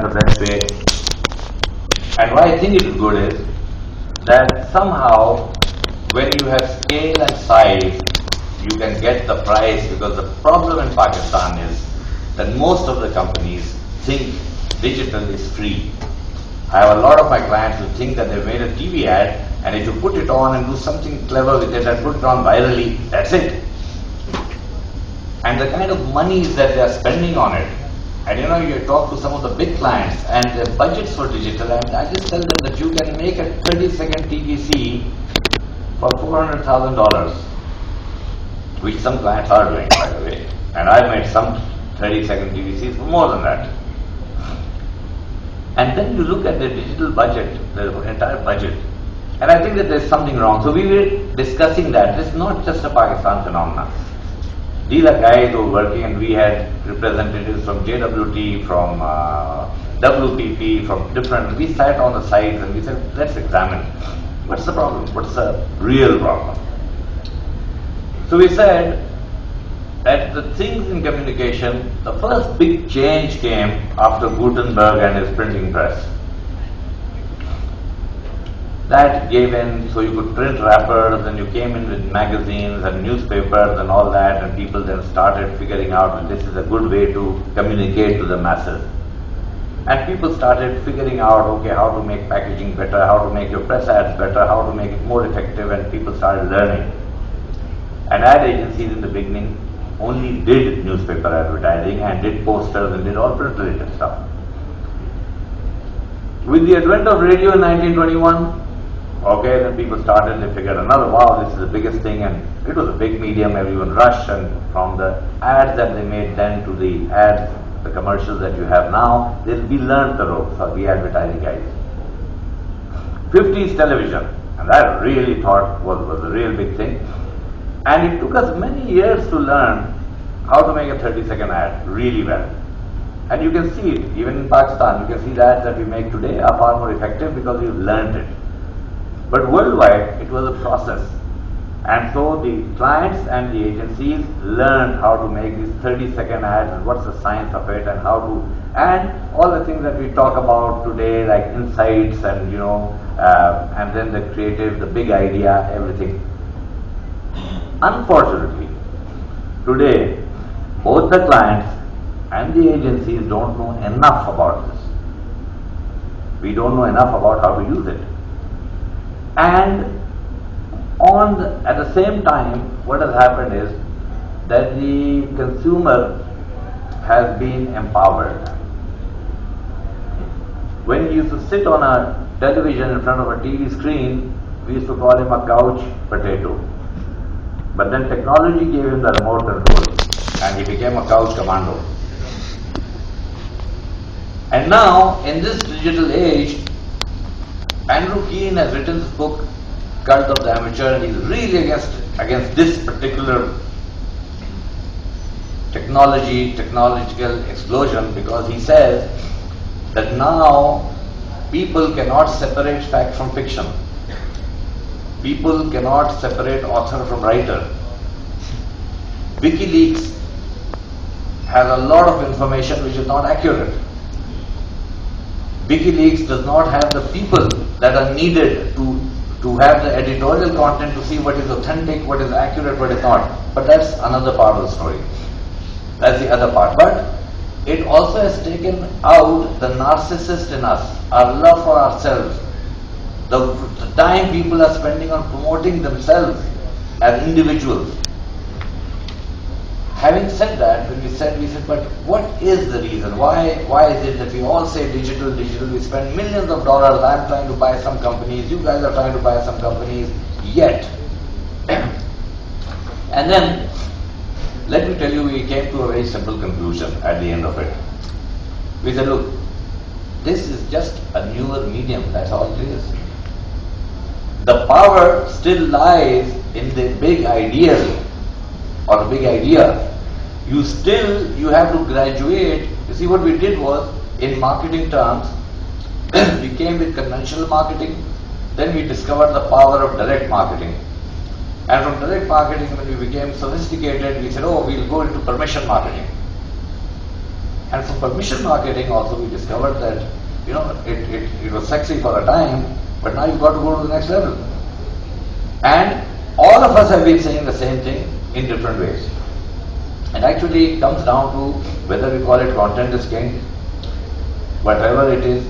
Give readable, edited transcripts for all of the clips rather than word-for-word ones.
the best way. And why I think it is good is that somehow when you have scale and size, you can get the price, because the problem in Pakistan is that most of the companies think digital is free. I have a lot of my clients who think that they've made a TV ad, and if you put it on and do something clever with it and put it on virally, that's it. And the kind of monies that they are spending on it, and you talk to some of the big clients and their budgets for digital, and I just tell them that you can make a 30-second TVC for $400,000, which some clients are doing, by the way. And I've made some 30-second TVCs for more than that. And then you look at the digital budget, the entire budget, and I think that there's something wrong. So we were discussing that. This is not just a Pakistan phenomenon. These are guys who are working, and we had representatives from JWT, from WPP, from different. We sat on the sides and we said, let's examine what's the problem, what's the real problem. So we said that the things in communication, the first big change came after Gutenberg and his printing press. That gave in, so you could print wrappers, and you came in with magazines and newspapers and all that, and people then started figuring out that this is a good way to communicate to the masses. And people started figuring out, okay, how to make packaging better, how to make your press ads better, how to make it more effective, and people started learning. And ad agencies in the beginning only did newspaper advertising and did posters and did all print-related stuff. With the advent of radio in 1921, okay, then people started, they figured another, wow, this is the biggest thing, and it was a big medium, everyone rushed, and from the ads that they made then to the ads, the commercials that you have now, we learned the ropes for the advertising guys. 50s television, and that I really thought was a real big thing. And it took us many years to learn how to make a 30-second ad really well. And you can see it, even in Pakistan, you can see the ads that we make today are far more effective because we've learned it. But worldwide, it was a process. And so the clients and the agencies learned how to make these 30-second ads and what's the science of it and how to, and all the things that we talk about today, like insights and, and then the creative, the big idea, everything. Unfortunately, today, both the clients and the agencies don't know enough about this. We don't know enough about how to use it. And at the same time, what has happened is that the consumer has been empowered. When he used to sit on a television in front of a TV screen, we used to call him a couch potato. But then technology gave him the remote control, and he became a couch commando. And now, in this digital age, Andrew Keen has written this book, Cult of the Amateur, and he's really against this particular technological explosion, because he says that now people cannot separate fact from fiction. People cannot separate author from writer. WikiLeaks has a lot of information which is not accurate. WikiLeaks does not have the people that are needed to have the editorial content to see what is authentic, what is accurate, what is not. But that's another part of the story. That's the other part. But it also has taken out the narcissist in us, our love for ourselves. The time people are spending on promoting themselves as individuals. Having said that, when we said, but what is the reason? Why is it that we all say digital, we spend millions of dollars, I'm trying to buy some companies, you guys are trying to buy some companies, yet. And then, let me tell you, we came to a very simple conclusion at the end of it. We said, look, this is just a newer medium, that's all it is. The power still lies in the big ideas or the big idea. You have to graduate. You see, what we did was, in marketing terms, we came with conventional marketing, then we discovered the power of direct marketing. And from direct marketing, when we became sophisticated, we said, oh, we'll go into permission marketing. And for permission marketing also we discovered that, it was sexy for a time, but now you've got to go to the next level. And all of us have been saying the same thing in different ways. And actually it comes down to whether we call it content is king, whatever it is,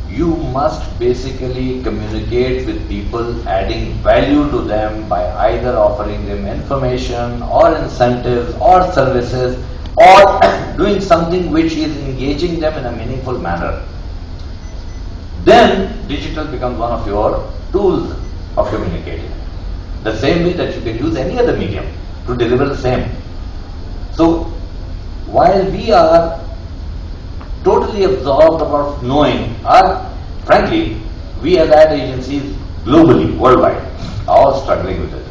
you must basically communicate with people, adding value to them by either offering them information or incentives or services or doing something which is engaging them in a meaningful manner. Then digital becomes one of your tools of communicating. The same way that you can use any other medium to deliver the same. So while we are totally absorbed about knowing, frankly, we as ad agencies globally, worldwide, are all struggling with it.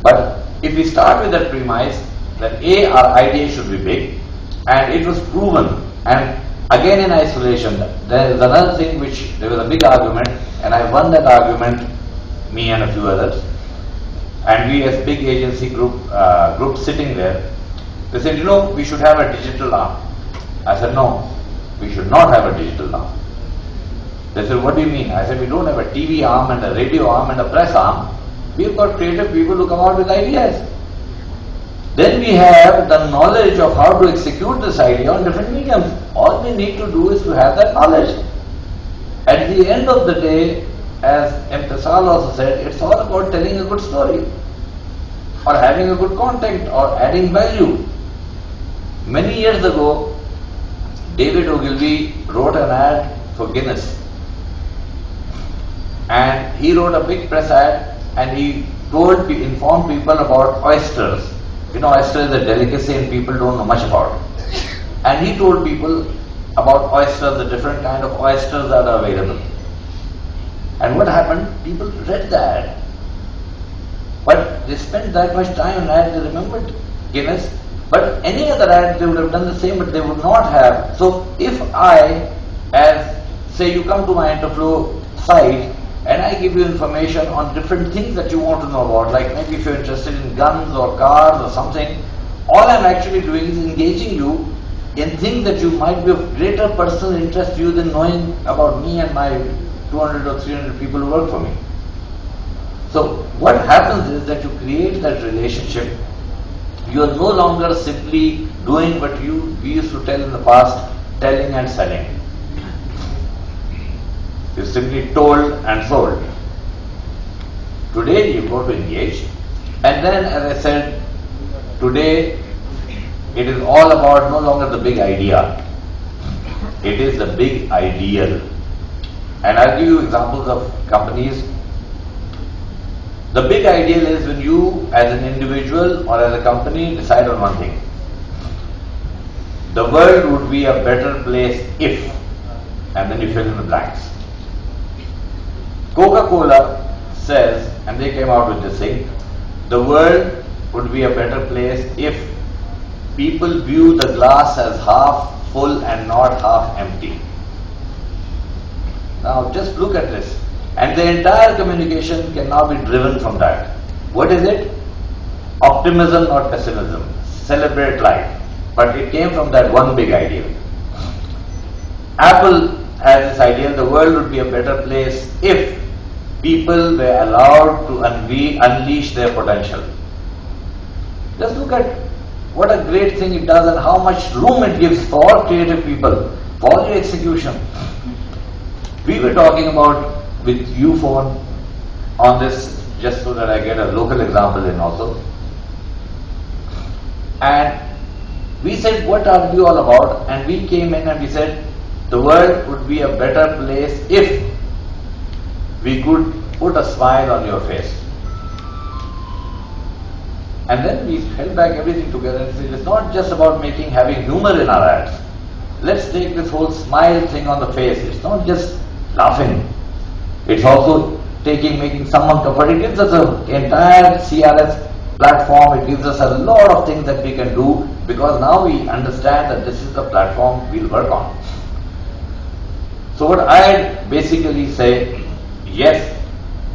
But if we start with that premise that our idea should be big, and it was proven, and again in isolation, there is another thing which, there was a big argument, and I won that argument, me and a few others, and we as big agency group sitting there, they said, we should have a digital arm. I said, no, we should not have a digital arm. They said, what do you mean? I said, we don't have a TV arm and a radio arm and a press arm. We've got creative people who come out with ideas. Then we have the knowledge of how to execute this idea on different mediums. All we need to do is to have that knowledge. At the end of the day, as M. Tesal also said, it's all about telling a good story, or having a good content, or adding value. Many years ago, David Ogilvy wrote an ad for Guinness. And he wrote a big press ad, and he informed people about oysters. Oyster is a delicacy and people don't know much about it. And he told people about oysters, the different kind of oysters that are available. And what happened? People read the ad. But they spent that much time on ad, they remembered Guinness. But any other ad, they would have done the same, but they would not have. So if say you come to my Interflow site, and I give you information on different things that you want to know about, like maybe if you're interested in guns or cars or something, all I'm actually doing is engaging you in things that you might be of greater personal interest to you than knowing about me and my 200 or 300 people who work for me. So what happens is that you create that relationship. You are no longer simply doing what we used to tell in the past, telling and selling. You simply told and sold. Today you've got to engage. And then, as I said, today it is all about no longer the big idea. It is the big ideal. And I'll give you examples of companies. The big ideal is when you, as an individual or as a company, decide on one thing. The world would be a better place if, and then you fill in the blanks. Coca-Cola says, and they came out with this thing, the world would be a better place if people view the glass as half full and not half empty. Now just look at this. And the entire communication can now be driven from that. What is it? Optimism, not pessimism. Celebrate life. But it came from that one big ideal. Apple has this idea, the world would be a better place if people were allowed to unleash their potential. Just look at what a great thing it does and how much room it gives for creative people, for the execution. We were talking about with Ufone on this, just so that I get a local example in also. And we said, what are we all about? And we came in and we said, the world would be a better place if we could put a smile on your face. And then we held back everything together and said, it's not just about having humor in our ads. Let's take this whole smile thing on the face. It's not just laughing. It's also making someone comfort. It gives us an entire CRS platform. It gives us a lot of things that we can do, because now we understand that this is the platform we'll work on. So what I basically say, yes,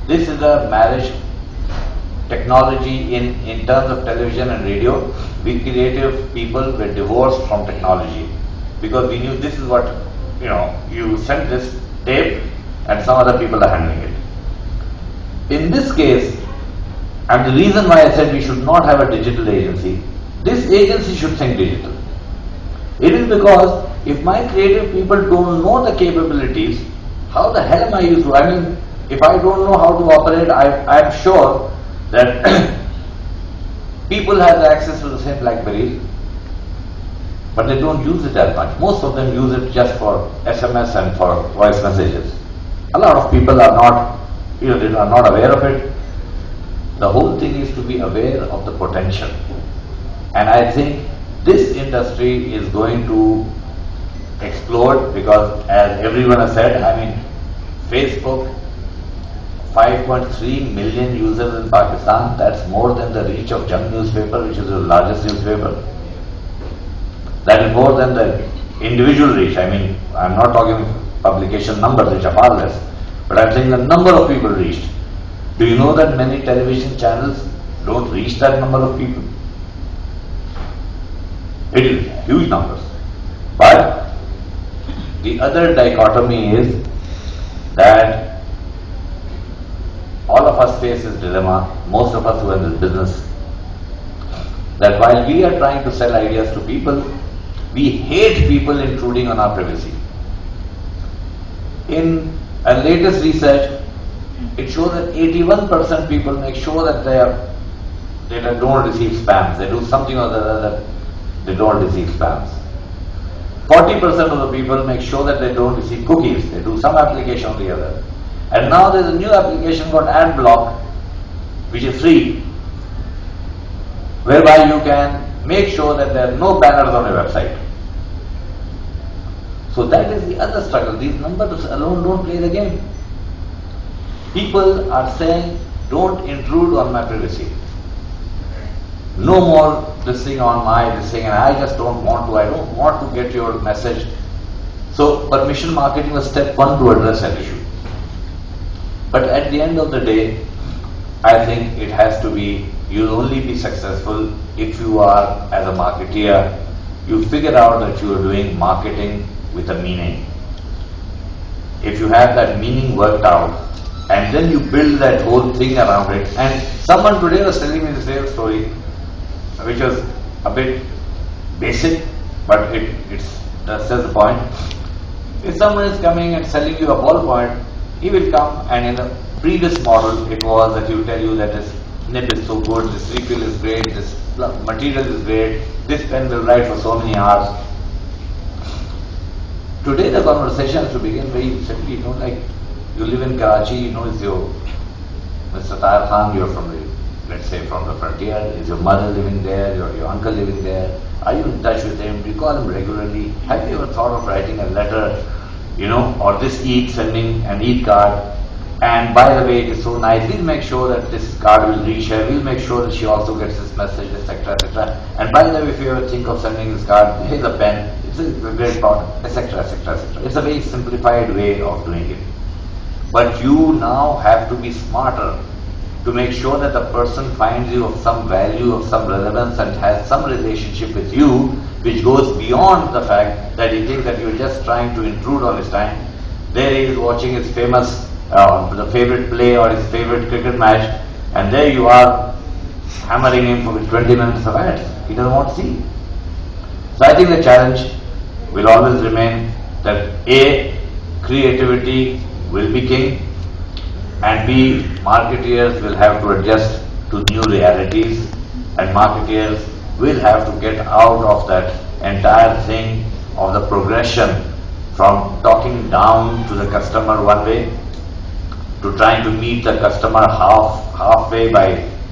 this is a marriage technology in terms of television and radio. we creative people were divorced from technology because we knew this is what, you send this tape and some other people are handling it. In this case, and the reason why I said we should not have a digital agency, this agency should think digital. It is because if my creative people don't know the capabilities, how the hell am I used to? I mean, if I don't know how to operate, I'm sure that people have access to the same BlackBerries, but they don't use it as much. Most of them use it just for SMS and for voice messages. A lot of people are not, they are not aware of it. The whole thing is to be aware of the potential. And I think this industry is going to explode because, as everyone has said, I mean, Facebook, 5.3 million users in Pakistan, that's more than the reach of Jung newspaper, which is the largest newspaper. That is more than the individual reach. I mean, I'm not talking publication numbers, which are far less, but I'm saying the number of people reached. Do you know that many television channels don't reach that number of people? It is huge numbers. But the other dichotomy is that all of us face this dilemma, most of us who are in this business, that while we are trying to sell ideas to people, we hate people intruding on our privacy. In a latest research, it shows that 81% people make sure that they don't receive spams. They do something or the other that they don't receive spams. 40% of the people make sure that they don't receive cookies. They do some application or the other. And now there's a new application called AdBlock, which is free, whereby you can make sure that there are no banners on your website. So that is the other struggle. These numbers alone don't play the game. People are saying, don't intrude on my privacy. No more this thing on this thing, and I just don't want to. I don't want to get your message. So permission marketing was step one to address that issue. But at the end of the day, I think it has to be, you'll only be successful if you are, as a marketeer, you figure out that you are doing marketing with a meaning. If you have that meaning worked out, and then you build that whole thing around it. And someone today was telling me the same story, which was a bit basic, but that says the point. If someone is coming and selling you a ballpoint, he will come, and in the previous model, it was that he will tell you that this nib is so good, this refill is great, this material is great, this pen will write for so many hours. Today the conversation has to begin very simply, like you live in Karachi, it's your Mr. Tahir Khan, you're from let's say from the frontier, is your mother living there, your uncle living there, are you in touch with him, do you call him regularly, have you ever thought of writing a letter, or this Eid, sending an Eid card, and by the way, it is so nice, we'll make sure that this card will reach her, we'll make sure that she also gets this message, etc., etc. And by the way, if you ever think of sending this card, here's a pen, it's a great product, etc., etc., etc. It's a very simplified way of doing it. But you now have to be smarter to make sure that the person finds you of some value, of some relevance, and has some relationship with you, which goes beyond the fact that he thinks that you're just trying to intrude on his time. There he is watching his famous, the favorite play or his favorite cricket match, and there you are hammering him for 20 minutes of ads. He doesn't want to see. So I think the challenge will always remain that A, creativity will be king, and B, marketeers will have to adjust to new realities, and marketeers will have to get out of that entire thing of the progression from talking down to the customer one way to trying to meet the customer halfway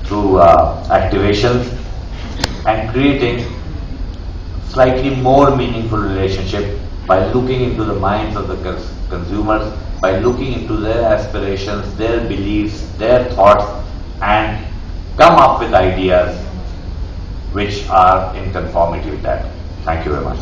through activations, and creating slightly more meaningful relationship by looking into the minds of the consumers, by looking into their aspirations, their beliefs, their thoughts, and come up with ideas which are in conformity with that. Thank you very much.